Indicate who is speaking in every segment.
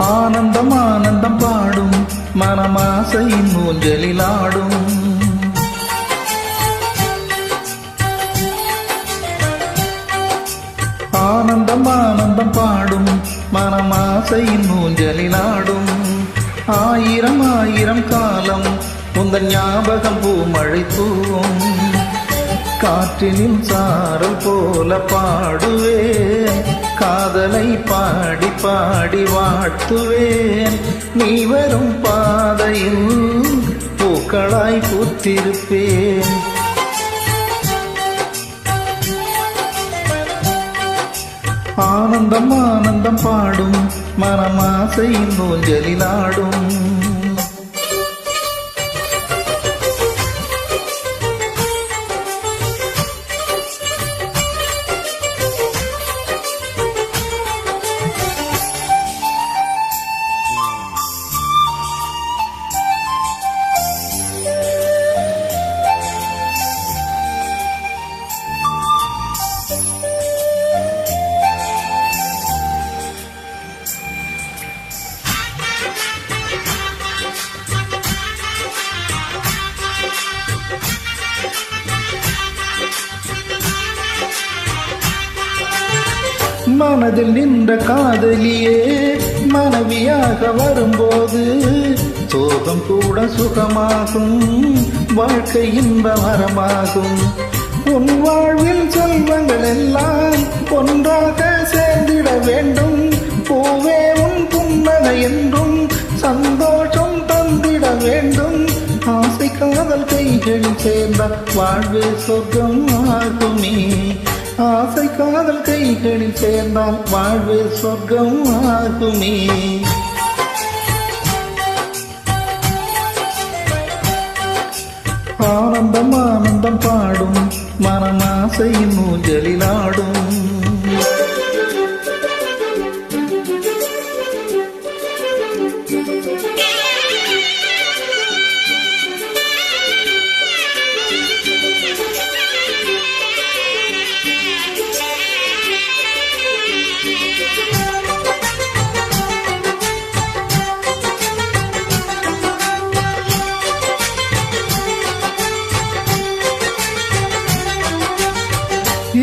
Speaker 1: ஆனந்தம் ஆனந்தம் பாடும் மனமாசையின் ஊஞ்சலிலாடும். ஆனந்தம் ஆனந்தம் பாடும் மனமாசையின் ஊஞ்சலிலாடும். ஆயிரம் ஆயிரம் காலம் உந்தன் ஞாபகம் பூமழை தூவும். காற்றினில் சாரல் போல பாடுவேன், காதலை பாடி பாடி வாழ்த்துவேன். நீ வரும் பாதையில் பூக்களாய் பூத்திருப்பேன். ஆனந்தம் ஆனந்தம் பாடும் மனமாசையின் ஊஞ்சலிலாடும். மனதில் நின்ற காதலியே மனைவியாக வரும்போது சோகம் கூட சுகமாகும், வாழ்க்கை இன்ப வரமாகும். உன் வாழ்வில் செல்வங்கள் எல்லாம் ஒன்றாக சேர்ந்திட வேண்டும். பூவே உன் புன்னகை என்றும் சந்தோஷம் தந்திட வேண்டும். ஆசை காதல் கைகளில் சேர்ந்த வாழ்வு சொர்க்கம் ஆகுமே. ஆசை காதல் கைகளில் சேர்ந்தால் வாழ்வு சொர்க்கம் ஆகுமே. ஆனந்தம் ஆனந்தம் பாடும் மனமாசையின் ஊஞ்சலிலாடும்.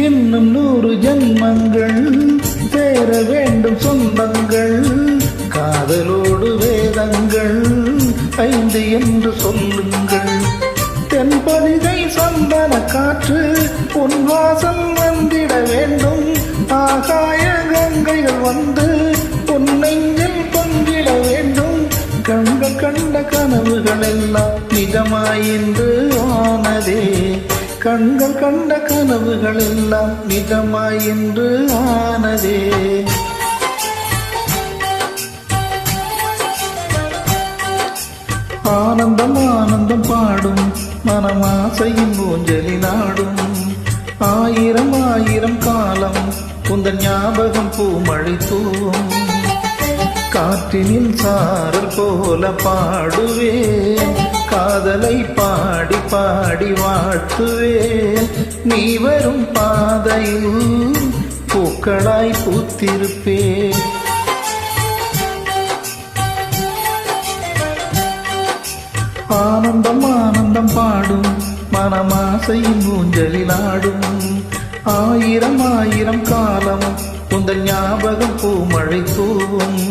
Speaker 1: இன்னும் 100 ஜன்மங்கள் சேர வேண்டும் சொந்தங்கள். காதலோடு வேதங்கள் 5 என்று சொல்லுங்கள். தென்பதிகை சந்தன காற்று உன் வாசல் வந்திட வேண்டும். ஆகாய கங்கைகள் வந்து உன் நெஞ்சில் பொங்கிட வேண்டும். கண்கள் கண்ட கனவுகள் எல்லாம் நிஜமாயின்று ஆனதே. கண்கள் கண்ட கனவுகள் எல்லாம் நிஜமாயின்று ஆனதே. ஆனந்தம் ஆனந்தம் பாடும் மனமாசையின் ஊஞ்சலிலாடும். ஆயிரம் ஆயிரம் காலம் உந்தன் ஞாபகம் பூமழை தூவும். காற்றினில் சாரல் போல பாடுவேன், காதலை பாடி பாடி வாழ்த்துவேன். நீ வரும் பாதையில் பூக்களாய் பூத்திருப்பேன். ஆனந்தம் ஆனந்தம் பாடும் மனமாசையின் ஊஞ்சலிலாடும். ஆயிரம் ஆயிரம் காலம் உந்தன் ஞாபகம் பூமழை தூவும்.